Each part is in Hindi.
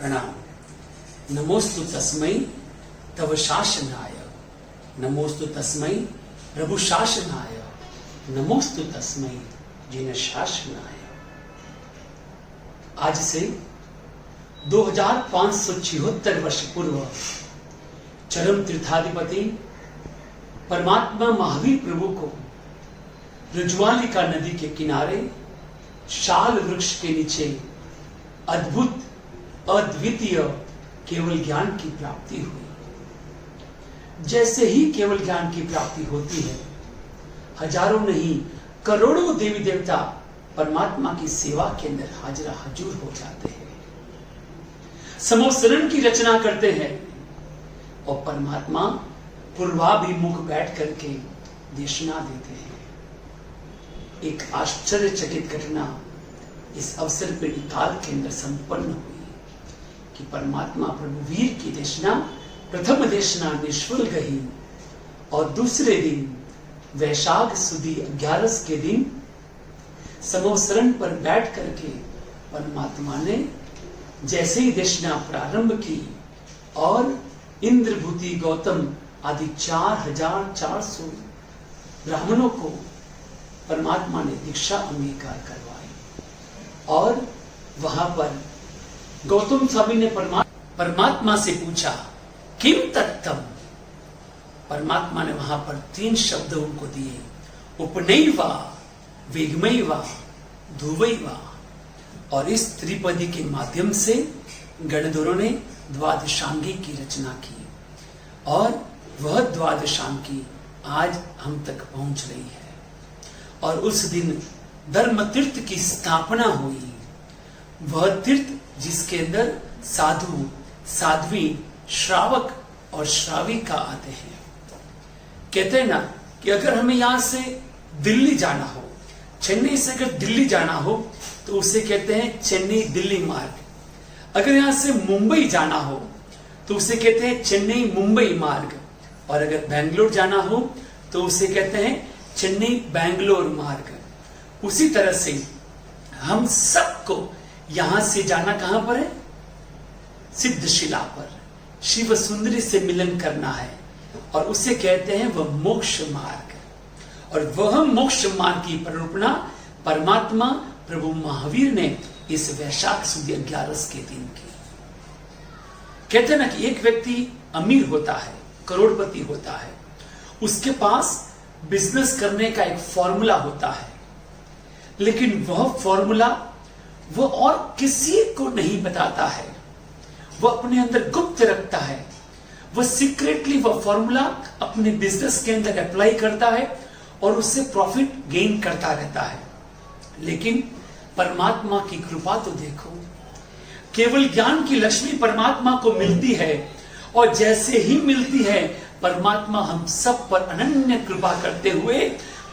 प्रणाम। नमोस्तु तस्मै तव शासनाय, नमोस्तु तस्मै प्रभु शासनाय, नमोस्तु तस्मै जिन शासनाय। आज से 2576 वर्ष पूर्व चरम तीर्थाधिपति परमात्मा महावीर प्रभु को रज्वालिका नदी के किनारे शाल वृक्ष के नीचे अद्भुत अद्वितीय केवल ज्ञान की प्राप्ति हुई। जैसे ही केवल ज्ञान की प्राप्ति होती है, हजारों नहीं करोड़ों देवी देवता परमात्मा की सेवा के अंदर हाजिरा हजूर हो जाते हैं, समोसरण की रचना करते हैं और परमात्मा पूर्वाभिमुख बैठ करके देशना देते हैं। एक आश्चर्यचकित घटना इस अवसर पर निकाल के अंदर संपन्न हुई कि परमात्मा प्रभु वीर की देशना प्रथम देशना निष्फल गई और दूसरे दिन वैशाख सुदी 11 के दिन समोसरण पर बैठ करके परमात्मा ने जैसे ही देशना प्रारंभ की और इंद्रभूति गौतम आदि 4400 ब्राह्मणों को परमात्मा ने दीक्षा अंगीकार करवाई और वहां पर गौतम स्वामी ने परमात्मा से पूछा किम तत्तम। परमात्मा ने वहां पर 3 शब्द उनको दिए, उपनैवा, वेगमैवा, धुवैवा। और इस त्रिपदी के माध्यम से गणधरों ने द्वादशांगी की रचना की और वह द्वादशांगी आज हम तक पहुंच रही है। और उस दिन धर्म तीर्थ की स्थापना हुई, वह तीर्थ जिसके अंदर साधु, साध्वी, श्रावक और श्राविका आते हैं। कहते हैं ना कि अगर हमें यहां से दिल्ली जाना हो, चेन्नई से अगर दिल्ली जाना हो तो उसे कहते हैं चेन्नई दिल्ली मार्ग। अगर यहां से मुंबई जाना हो तो उसे कहते हैं चेन्नई मुंबई मार्ग। और अगर बेंगलोर जाना हो तो उसे कहते हैं चेन्नई बेंगलोर मार्ग। उसी तरह से हम सबको यहां से जाना कहां पर है? सिद्धशिला पर शिव सुंदरी से मिलन करना है और उसे कहते हैं वह मोक्ष मार्ग। और वह मोक्ष मार्ग की परिकल्पना परमात्मा प्रभु महावीर ने इस वैशाख सुद 11 के दिन की। कहते हैं ना कि एक व्यक्ति अमीर होता है, करोड़पति होता है, उसके पास बिजनेस करने का एक फॉर्मूला होता है, लेकिन वह फॉर्मूला वो और किसी को नहीं बताता है, वह अपने अंदर गुप्त रखता है। वह सीक्रेटली वह फॉर्मूला अपने बिजनेस के अंदर अप्लाई करता है और उससे प्रॉफिट गेन करता रहता है। लेकिन परमात्मा की कृपा तो देखो, केवल ज्ञान की लक्ष्मी परमात्मा को मिलती है और जैसे ही मिलती है परमात्मा हम सब पर अनन्य कृपा करते हुए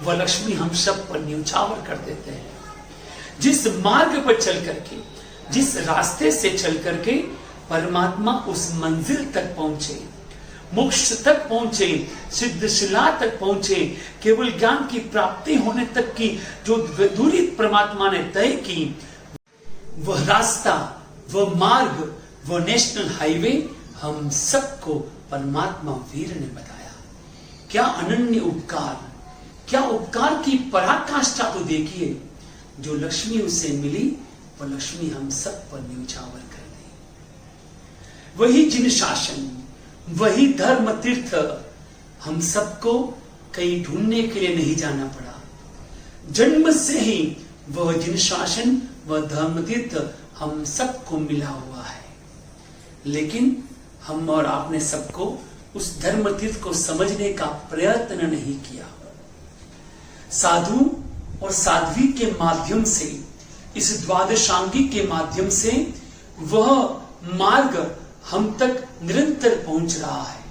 वह लक्ष्मी हम सब पर न्यौछावर कर देते हैं। जिस मार्ग पर चल करके, जिस रास्ते से चल करके परमात्मा उस मंजिल तक पहुंचे, मोक्ष तक पहुंचे, सिद्धशिला तक पहुंचे, केवल ज्ञान की प्राप्ति होने तक की जो दूरी परमात्मा ने तय की, वह रास्ता, वह मार्ग, वह नेशनल हाईवे हम सबको परमात्मा वीर ने बताया। क्या अनन्य उपकार, क्या उपकार की पराकाष्ठा तो देखिए। जो लक्ष्मी उसे मिली वह लक्ष्मी हम सब पर न्यौछावर कर दी। वही जिन शासन, वही धर्म तीर्थ हम सबको कहीं ढूंढने के लिए नहीं जाना पड़ा। जन्म से ही वह जिन शासन, वह धर्म तीर्थ हम सबको मिला हुआ है। लेकिन हम और आपने सबको उस धर्म तीर्थ को समझने का प्रयत्न नहीं किया। साधु और साध्वी के माध्यम से, इस द्वादशांगी के माध्यम से वह मार्ग हम तक निरंतर पहुंच रहा है।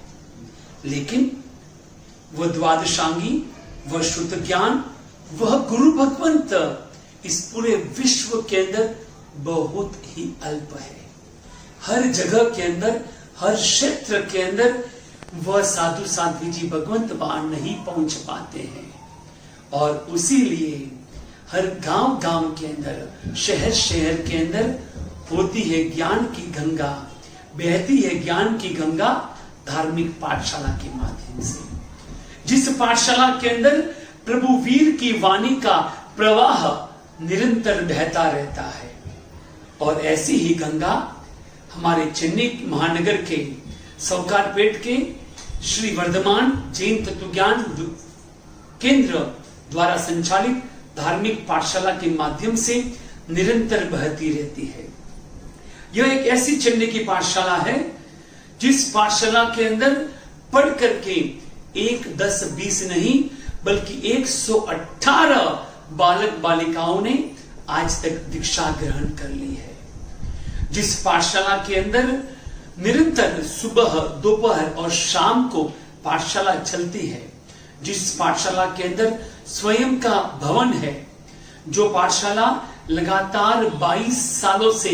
लेकिन वह द्वादशांगी, वह शुद्ध ज्ञान, वह गुरु भगवंत इस पूरे विश्व के अंदर बहुत ही अल्प है। हर जगह के अंदर, हर क्षेत्र के अंदर वह साधु साध्वी जी भगवंत वहां नहीं पहुंच पाते हैं। और इसीलिए हर गांव गांव के अंदर, शहर शहर के अंदर होती है ज्ञान की गंगा, बहती है ज्ञान की गंगा धार्मिक पाठशाला के माध्यम से। जिस पाठशाला के अंदर प्रभु वीर की वाणी का प्रवाह निरंतर बहता रहता है। और ऐसी ही गंगा हमारे चेन्नई महानगर के सौकारपेट के श्री वर्धमान जैन तत्वज्ञान केंद्र द्वारा संचालित धार्मिक पाठशाला के माध्यम से निरंतर बहती रहती है। यह एक ऐसी चेन्नई की पाठशाला है जिस पाठशाला के अंदर पढ़ करके 1, 10, 20 नहीं बल्कि 118 बालक बालिकाओं ने आज तक दीक्षा ग्रहण कर ली है। जिस पाठशाला के अंदर निरंतर सुबह, दोपहर और शाम को पाठशाला चलती है, जिस पाठशाला के अंदर स्वयं का भवन है, जो पाठशाला लगातार 22 सालों से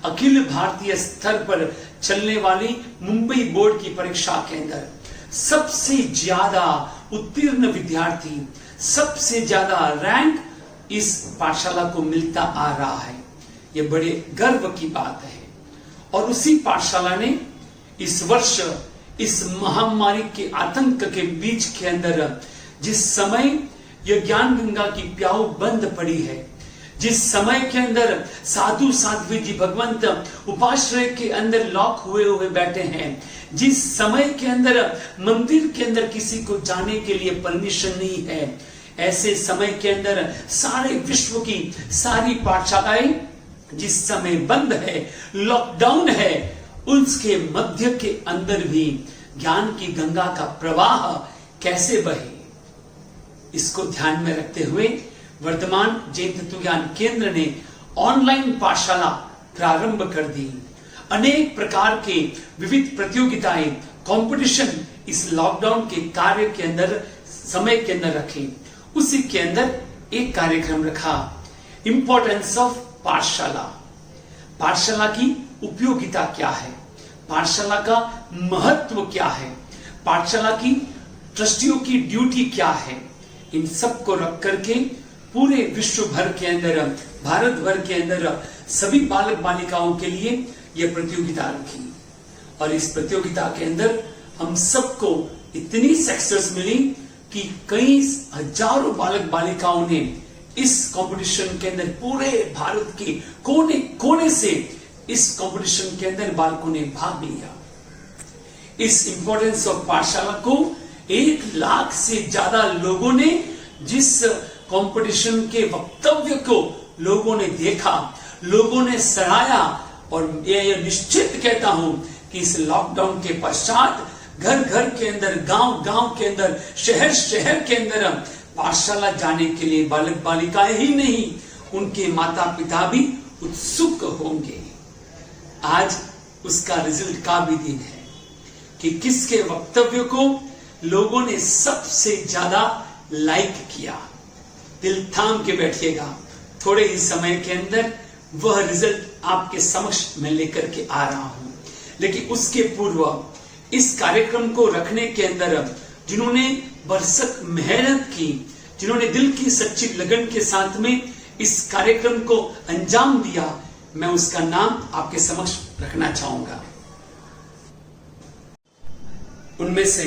अखिल भारतीय स्तर पर चलने वाली मुंबई बोर्ड की परीक्षा के अंदर सबसे ज्यादा उत्तीर्ण विद्यार्थी, सबसे ज्यादा रैंक इस पाठशाला को मिलता आ रहा है। यह बड़े गर्व की बात है। और उसी पाठशाला ने इस वर्ष इस महामारी के आतंक के बीच के अंदर जिस समय यह ज्ञान गंगा की प्याऊ बंद पड़ी है, जिस समय के अंदर साधु साध्वी जी भगवंत उपाश्रय के अंदर लॉक हुए बैठे हैं, जिस समय के अंदर मंदिर के अंदर किसी को जाने के लिए परमिशन नहीं है, ऐसे समय के अंदर सारे विश्व की सारी पाठशालाएं जिस समय बंद है, लॉकडाउन है, उसके मध्य के अंदर भी ज्ञान की गंगा का प्रवाह कैसे बहे, इसको ध्यान में रखते हुए वर्धमान जैन तत्वज्ञान केंद्र ने ऑनलाइन पाठशाला प्रारंभ कर दी। अनेक प्रकार के विविध प्रतियोगिताएं, कंपटीशन इस लॉकडाउन के कार्य के अंदर, समय के अंदर रखे। उसी के अंदर एक कार्यक्रम रखा, इंपॉर्टेंस ऑफ पाठशाला। पाठशाला की उपयोगिता क्या है, पाठशाला का महत्व क्या है, पाठशाला की ट्रस्टियों की ड्यूटी क्या है, इन सब को रख करके पूरे विश्व भर के अंदर, भारत भर के अंदर सभी बालक बालिकाओं के लिए यह प्रतियोगिता रखी। और इस प्रतियोगिता के अंदर हम सबको इतनी सक्सेस मिली कि कई हजारों बालक बालिकाओं ने इस कंपटीशन के अंदर पूरे भारत के कोने कोने से इस कंपटीशन के अंदर बालकों ने भाग लिया। इस इंपॉर्टेंस ऑफ पाठशाला को 1 लाख से ज्यादा लोगों ने, जिस कंपटीशन के वक्तव्य को लोगों ने देखा, लोगों ने सराहा। और यह निश्चित कहता हूं कि इस लॉकडाउन के पश्चात घर घर के अंदर, गांव गांव के अंदर, शहर शहर के अंदर पाठशाला जाने के लिए बालक बालिकाएं ही नहीं, उनके माता पिता भी उत्सुक होंगे। आज उसका रिजल्ट का भी दिन है कि किसके वक्तव्य को लोगों ने सबसे ज्यादा लाइक किया। दिल थाम के बैठिएगा, थोड़े ही समय के अंदर वह रिजल्ट आपके समक्ष मैं लेकर के आ रहा हूं। लेकिन उसके पूर्व इस कार्यक्रम को रखने के अंदर जिन्होंने बरसक मेहनत की, जिन्होंने दिल की सच्ची लगन के साथ में इस कार्यक्रम को अंजाम दिया, मैं उसका नाम आपके समक्ष रखना चाहूंगा। उनमें से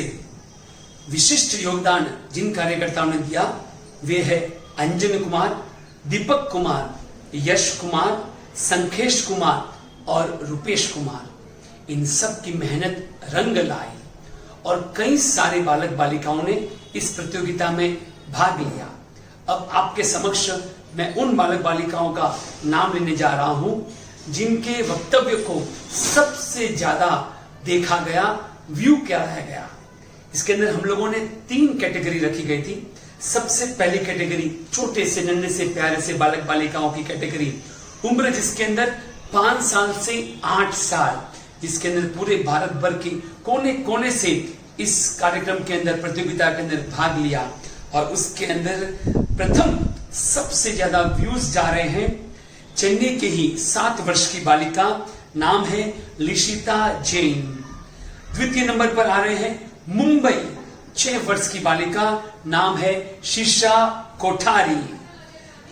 विशिष्ट योगदान जिन कार्यकर्ताओं ने दिया वे है अंजन कुमार, दीपक कुमार, यश कुमार, संखेश कुमार और रुपेश कुमार। इन सब की मेहनत रंग लाई और कई सारे बालक बालिकाओं ने इस प्रतियोगिता में भाग लिया। अब आपके समक्ष मैं उन बालक बालिकाओं का नाम लेने जा रहा हूं जिनके वक्तव्य को सबसे ज्यादा देखा गया, व्यू किया गया। इसके अंदर हम लोगों ने 3 कैटेगरी रखी गई थी। सबसे पहली कैटेगरी छोटे से नन्हे से प्यारे से बालक बालिकाओं की कैटेगरी, उम्र जिसके अंदर 5 साल से 8 साल, जिसके अंदर पूरे भारत भर के कोने कोने से इस कार्यक्रम के अंदर, प्रतियोगिता के अंदर भाग लिया। और उसके अंदर प्रथम सबसे ज्यादा व्यूज जा रहे हैं चेन्नई के ही 7 वर्ष की बालिका, नाम है लिशिता जैन। द्वितीय नंबर पर आ रहे हैं मुंबई 6 वर्ष की बालिका, नाम है शीशा कोठारी।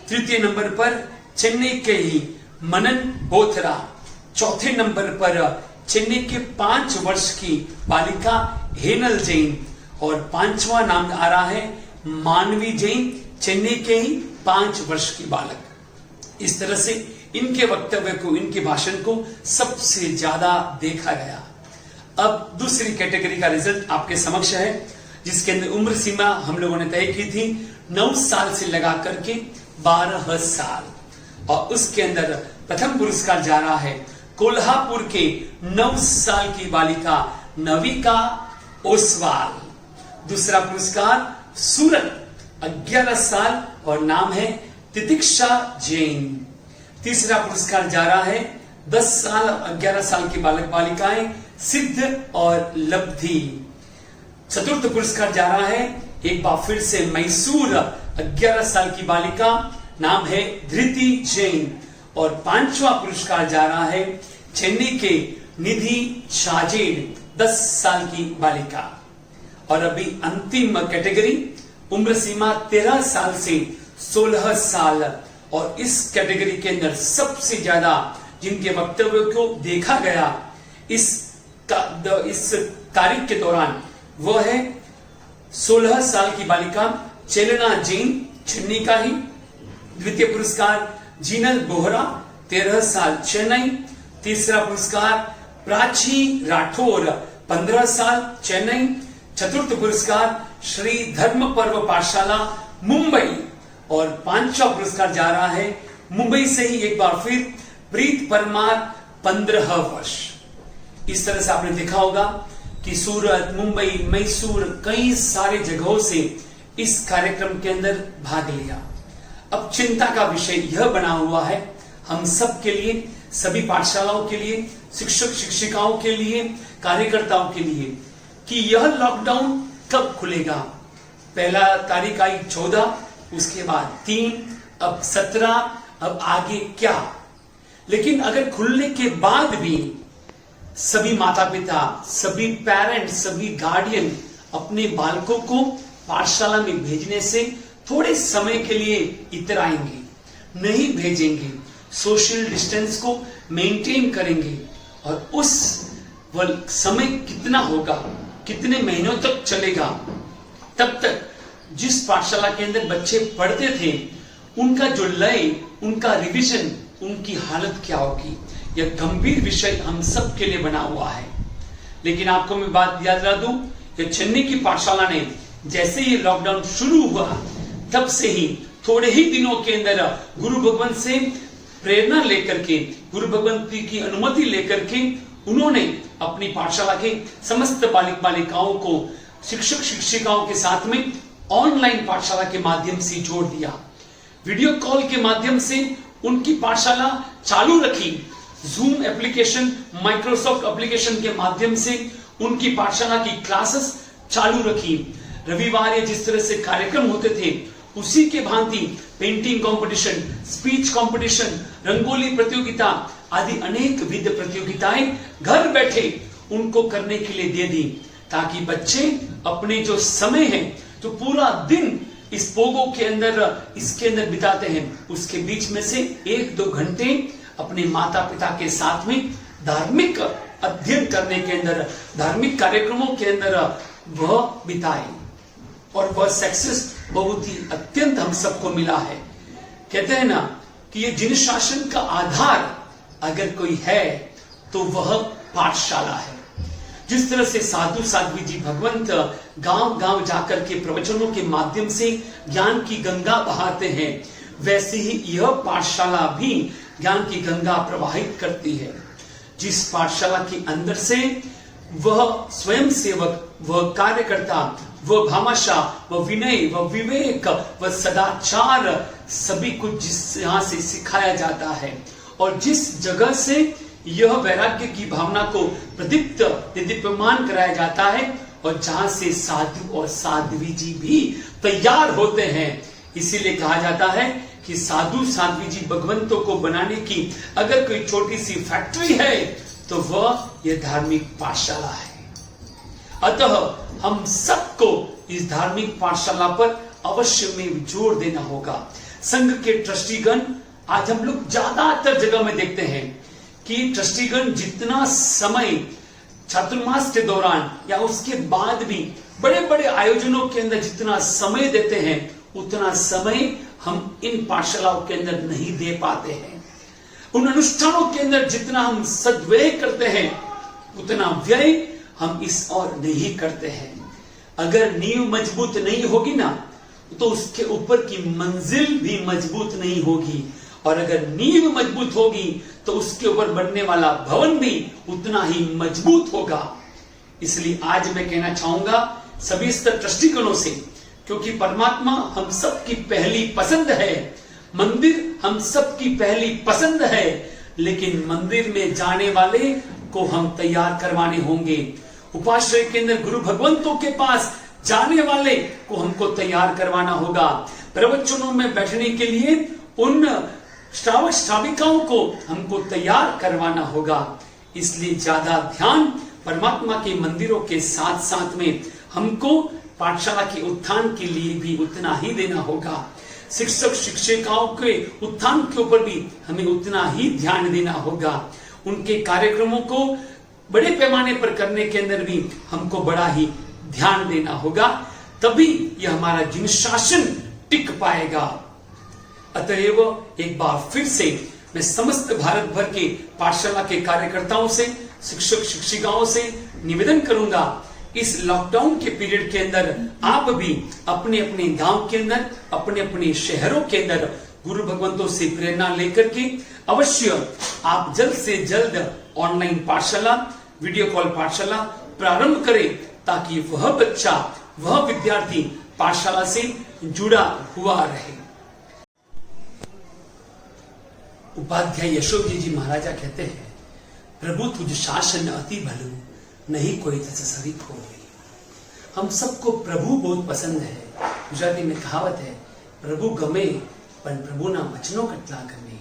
तृतीय नंबर पर चेन्नई के ही मनन बोथरा चौथे नंबर पर चेन्नई के 5 वर्ष की बालिका हेनल जैन, और 5वां नाम आ रहा है मानवी जैन, चेन्नई के ही 5 वर्ष की बालक। इस तरह से इनके वक्तव्य को, इनके भाषण को सबसे ज्यादा देखा गया। अब दूसरी कैटेगरी का रिजल्ट आपके समक्ष है, जिसके अंदर उम्र सीमा हम लोगों ने तय की थी 9 साल से लगा करके 12 साल, और उसके अंदर प्रथम पुरस्कार जा रहा है कोल्हापुर के 9 साल की बालिका नविका ओसवाल। दूसरा पुरस्कार सूरत 11 साल और नाम है तितिक्षा जैन। तीसरा पुरस्कार जा रहा है 10 साल और 11 साल की बालक बालिकाएं सिद्ध और लब्धि। चतुर्थ पुरस्कार जा रहा है एक बार फिर से मैसूर 11 साल की बालिका, नाम है धृति जैन। और 5वां पुरस्कार जा रहा है चेन्नई के निधि शाजेन 10 साल की बालिका। और अभी अंतिम कैटेगरी उम्र सीमा 13 साल से 16 साल, और इस कैटेगरी के अंदर सबसे ज्यादा जिनके वक्तव्य को देखा गया इस तारीख के दौरान वो है 16 साल की बालिका चेलना जैन, चेन्नई का ही। द्वितीय पुरस्कार जीनल बोहरा 13 साल, चेन्नई। तीसरा पुरस्कार प्राची राठौर 15 साल, चेन्नई। चतुर्थ पुरस्कार श्री धर्म पर्व पाठशाला मुंबई, और 5वां पुरस्कार जा रहा है मुंबई से ही एक बार फिर प्रीत परमार 15 वर्ष। इस तरह से आपने देखा होगा कि सूरत, मुंबई, मैसूर, कई सारे जगहों से इस कार्यक्रम के अंदर भाग लिया। अब चिंता का विषय यह बना हुआ है हम सब के लिए, सभी पाठशालाओं के लिए, शिक्षक शिक्षिकाओं के लिए, कार्यकर्ताओं के लिए, कि यह लॉकडाउन कब खुलेगा। पहला तारीख आई 14, उसके बाद 3, अब 17, अब आगे क्या। लेकिन अगर खुलने के बाद भी सभी माता पिता, सभी पेरेंट्स, सभी गार्डियन अपने बालकों को पाठशाला में भेजने से थोड़े समय के लिए इतराएंगे, नहीं भेजेंगे, सोशल डिस्टेंस को मेंटेन करेंगे, और उस समय कितना होगा, कितने महीनों तक चलेगा, तब तक जिस पाठशाला के अंदर बच्चे पढ़ते थे उनका जो लय, उनका रिवीजन, उनकी हालत क्या होगी, यह गंभीर विषय हम सब के लिए बना हुआ है। लेकिन आपको मैं बात याद दिला दूं कि चेन्नई की पाठशाला ने जैसे ये लॉकडाउन शुरू हुआ तब से ही थोड़े ही दिनों के अंदर गुरु भगवंत से प्रेरणा लेकर के, गुरु भगवंत की अनुमति लेकर के उन्होंने अपनी पाठशाला के समस्त बालिक बालिकाओं को शिक्षक शिक्षिकाओं के साथ में ऑनलाइन पाठशाला के माध्यम से जोड़ दिया। वीडियो कॉल के माध्यम से उनकी पाठशाला चालू रखी। जूम एप्लीकेशन, माइक्रोसॉफ्ट एप्लीकेशन के माध्यम से उनकी पाठशाला की क्लासेस चालू रखी। रविवार या जिस तरह से कार्यक्रम होते थे उसी के भांति painting competition, speech competition, rangoli प्रतियोगिता आदि अनेक विध प्रतियोगिताएं घर बैठे उनको करने के लिए दे दी, ताकि बच्चे अपने जो समय है, जो पूरा दिन इस पोगो के अंदर, इसके अंदर बिताते हैं, उसके बीच में से 1-2 घंटे अपने माता पिता के साथ में धार्मिक अध्ययन करने के अंदर, धार्मिक कार्यक्रमों के अंदर वह बिताए। और वह सक्सेस बहुत ही अत्यंत हम सबको मिला है। कहते हैं ना कि ये जिन शासन का आधार अगर कोई है तो वह पाठशाला है। जिस तरह से साधु साध्वी जी भगवंत गांव गांव जाकर के प्रवचनों के माध्यम से ज्ञान की गंगा बहाते हैं, वैसे ही यह पाठशाला भी ज्ञान की गंगा प्रवाहित करती है। जिस पाठशाला के अंदर से वह स्वयं सेवक, वह कार्यकर्ता, वह भामाशाह, वह विनय, वह विवेक, वह सदाचार, सभी कुछ जिस यहां से सिखाया जाता है, और जिस जगह से यह वैराग्य की भावना को प्रदीप्त दीप्यमान कराया जाता है, और जहां से साधु और साध्वी जी भी तैयार होते हैं। इसीलिए कहा जाता है कि साधु साध्वी जी भगवंतों को बनाने की अगर कोई छोटी सी फैक्ट्री है तो वह यह धार्मिक पाठशाला है। अतः हम सबको इस धार्मिक पाठशाला पर अवश्य में जोर देना होगा। संघ के ट्रस्टीगण आज हम लोग ज्यादातर जगह में देखते हैं कि ट्रस्टीगण जितना समय चातुर्मास के दौरान या उसके बाद भी बड़े बड़े आयोजनों के अंदर जितना समय देते हैं, उतना समय हम इन पाठशालाओं के अंदर नहीं दे पाते हैं। उन अनुष्ठानों के अंदर जितना हम सद्व्यय करते हैं, उतना व्यय हम इस और नहीं करते हैं। अगर नींव मजबूत नहीं होगी ना, तो उसके ऊपर की मंजिल भी मजबूत नहीं होगी, और अगर नींव मजबूत होगी तो उसके ऊपर बनने वाला भवन भी उतना ही मजबूत होगा। इसलिए आज मैं कहना चाहूंगा सभी स्तर ट्रस्टीगणों से, क्योंकि परमात्मा हम सबकी पहली पसंद है, मंदिर हम सबकी पहली पसंद है, लेकिन मंदिर में जाने वाले को हम तैयार करवाने होंगे। उपाश्रय के अंदर गुरु भगवंतों के पास जाने वाले को हमको तैयार करवाना होगा। प्रवचनों में बैठने के लिए उन श्रावक श्राविकाओं को हमको तैयार करवाना होगा। इसलिए ज्यादा ध्यान परमात्मा के मंदिरों के साथ साथ में हमको पाठशाला के उत्थान के लिए भी उतना ही देना होगा। शिक्षक शिक्षिकाओं के उत्थान के ऊपर भी हमें उतना ही ध्यान देना होगा। उनके कार्यक्रमों को बड़े पैमाने पर करने के अंदर भी हमको बड़ा ही ध्यान देना होगा, तभी यह हमारा जिन शासन टिक पाएगा। अतएव एक बार फिर से मैं समस्त भारत भर के पाठशाला के कार्यकर्ताओं से, शिक्षक शिक्षिकाओं से निवेदन करूंगा, इस लॉकडाउन के पीरियड के अंदर आप भी अपने अपने गांव के अंदर, अपने अपने शहरों के अंदर गुरु भगवंतों से प्रेरणा लेकर के अवश्य आप जल्द से जल्द ऑनलाइन पाठशाला, वीडियो कॉल पाठशाला प्रारंभ करें, ताकि वह बच्चा, वह विद्यार्थी पाठशाला से जुड़ा हुआ रहे। उपाध्याय यशोजी जी महाराजा कहते हैं, प्रभु तुझ शासन अति भलू, नहीं कोई तस सरीख हो। हम सबको प्रभु बहुत पसंद है। गुजराती में कहावत है, प्रभु गमे पर प्रभु ना वचनों कटला गमे।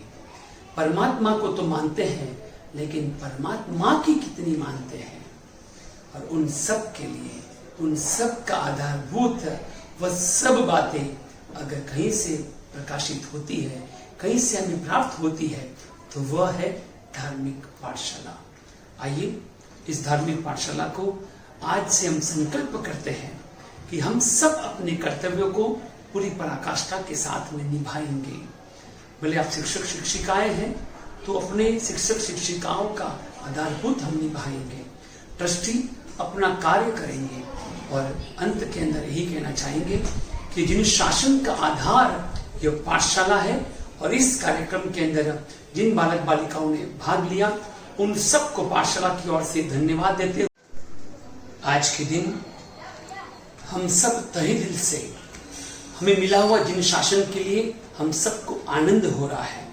परमात्मा को तो मानते हैं, लेकिन परमात्मा की कितनी मानते हैं। और उन सब के लिए, उन सब का आधारभूत वह सब बातें अगर कहीं से प्रकाशित होती है, कहीं से हमें प्राप्त होती है, तो वह है धार्मिक पाठशाला। आइए इस धार्मिक पाठशाला को आज से हम संकल्प करते हैं कि हम सब अपने कर्तव्यों को पूरी पराकाष्ठा के साथ में निभाएंगे। भले आप शिक्षक शिक्षिकाएं हैं तो अपने शिक्षक शिक्षिकाओं का आधारभूत हम निभाएंगे, ट्रस्टी अपना कार्य करेंगे, और अंत के अंदर यही कहना चाहेंगे कि जिन शासन का आधार यह पाठशाला है, और इस कार्यक्रम के अंदर जिन बालक बालिकाओं ने भाग लिया, उन सबको पाठशाला की ओर से धन्यवाद देते हुए आज के दिन हम सब तहे दिल से हमें मिला हुआ जिन शासन के लिए हम सबको आनंद हो रहा है।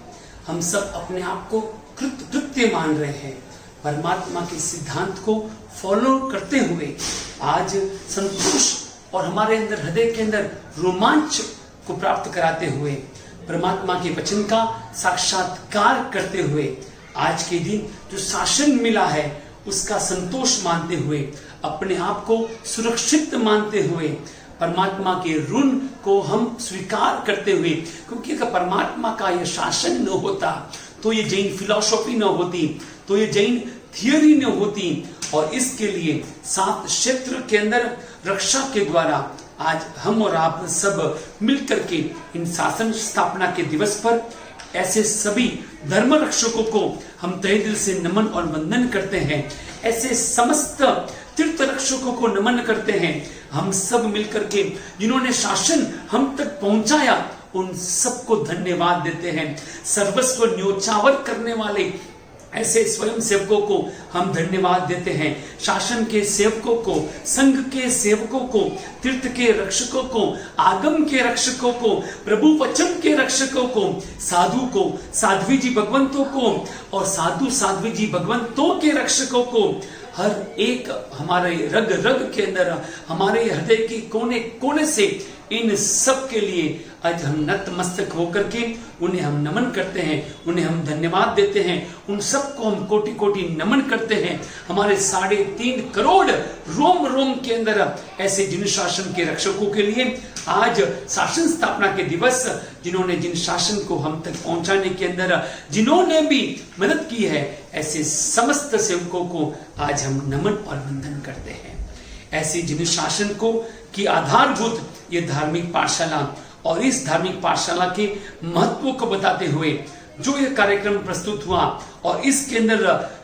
हम सब अपने आप को कृत्य मान रहे हैं। परमात्मा के सिद्धांत को फॉलो करते हुए आज संतोष और हमारे अंदर, हृदय के अंदर रोमांच को प्राप्त कराते हुए, परमात्मा के वचन का साक्षात्कार करते हुए आज के दिन जो शासन मिला है उसका संतोष मानते हुए, अपने आप को सुरक्षित मानते हुए, परमात्मा के ऋण को हम स्वीकार करते हुए, क्योंकि अगर परमात्मा का यह शासन न होता तो ये जैन फिलॉसफी न होती, तो ये जैन थियोरी न होती। और इसके लिए 7 क्षेत्र के अंदर रक्षा के द्वारा आज हम और आप सब मिलकर के इन शासन स्थापना के दिवस पर ऐसे सभी धर्म रक्षकों को हम तहे दिल से नमन और वंदन करते हैं। ऐसे समस्त तीर्थ रक्षकों को नमन करते हैं। हम सब मिलकर के जिन्होंने शासन हम तक पहुंचाया, उन सबको धन्यवाद देते हैं। सर्वस्व न्योछावर करने वाले ऐसे स्वयं सेवकों को हम धन्यवाद देते हैं। शासन के सेवकों को, संघ के सेवकों को, तीर्थ के रक्षकों को, आगम के रक्षकों को, प्रभु वचन के रक्षकों को, साधु को, साध्वी जी भगवंतों को, और साधु साध्वी जी भगवंतों के रक्षकों को, हर एक हमारे रग रग के अंदर, हमारे हृदय के कोने कोने से इन सब के लिए आज हम नतमस्तक होकर के उन्हें हम नमन करते हैं, उन्हें हम धन्यवाद देते हैं, उन सबको हम कोटि कोटि नमन करते हैं। हमारे 3.5 करोड़ रोम रोम के अंदर ऐसे जिन शासन के रक्षकों के लिए आज शासन स्थापना के दिवस, जिन्होंने जिन शासन को हम तक पहुंचाने के अंदर जिन्होंने भी मदद की है, ऐसे समस्त सेवकों को आज हम नमन और वंदन करते हैं। ऐसे जिन शासन को की आधारभूत ये धार्मिक पाठशाला और इस धार्मिक पाठशाला के महत्व को बताते हुए जो ये कार्यक्रम प्रस्तुत हुआ, और इसके अंदर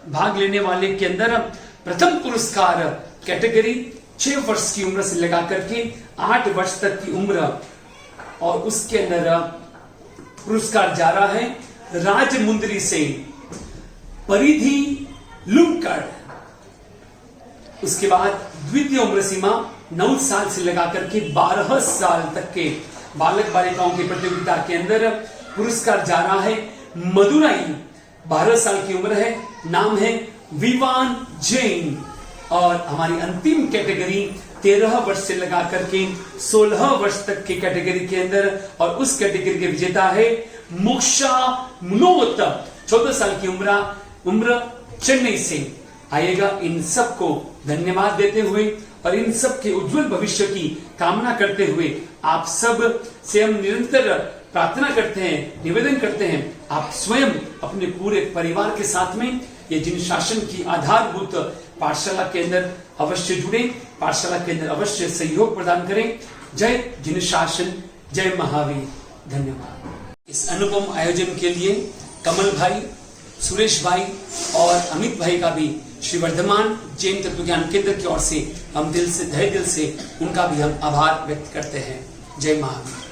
भाग लेने वाले के अंदर प्रथम पुरस्कार कैटेगरी 6 वर्ष की उम्र से लगा करके 8 वर्ष तक की उम्र, और उसके अंदर पुरस्कार जा रहा है राजमुंदरी से परिधि लुमकड़। उसके बाद द्वितीय उम्र सीमा 9 साल से लगा करके 12 साल तक के बालक बालिकाओं की प्रतियोगिता के अंदर पुरस्कार जा रहा है मदुराई। 12 साल की उम्र है, नाम है विवान जैन। और हमारी अंतिम कैटेगरी 13 वर्ष से लगा करके 16 वर्ष तक की कैटेगरी के अंदर, और उस कैटेगरी के विजेता है मोक्षा मुनोत। 14 साल की उम्र चेन्नई से आएगा। इन सबको धन्यवाद देते हुए और इन सब के उज्जवल भविष्य की कामना करते हुए आप सब से हम निरंतर प्रार्थना करते हैं, निवेदन करते हैं, आप स्वयं अपने पूरे परिवार के साथ में ये जिन शासन की आधारभूत पाठशाला के अंदर अवश्य जुड़े, पाठशाला के अंदर अवश्य सहयोग प्रदान करें। जय जिन शासन, जय महावीर। धन्यवाद। इस अनुपम आयोजन के लिए कमल भाई, सुरेश भाई और अमित भाई का भी श्री वर्धमान जैन तत्व ज्ञान केंद्र की ओर से हम दिल से, तहे दिल से उनका भी हम आभार व्यक्त करते हैं। जय महावीर।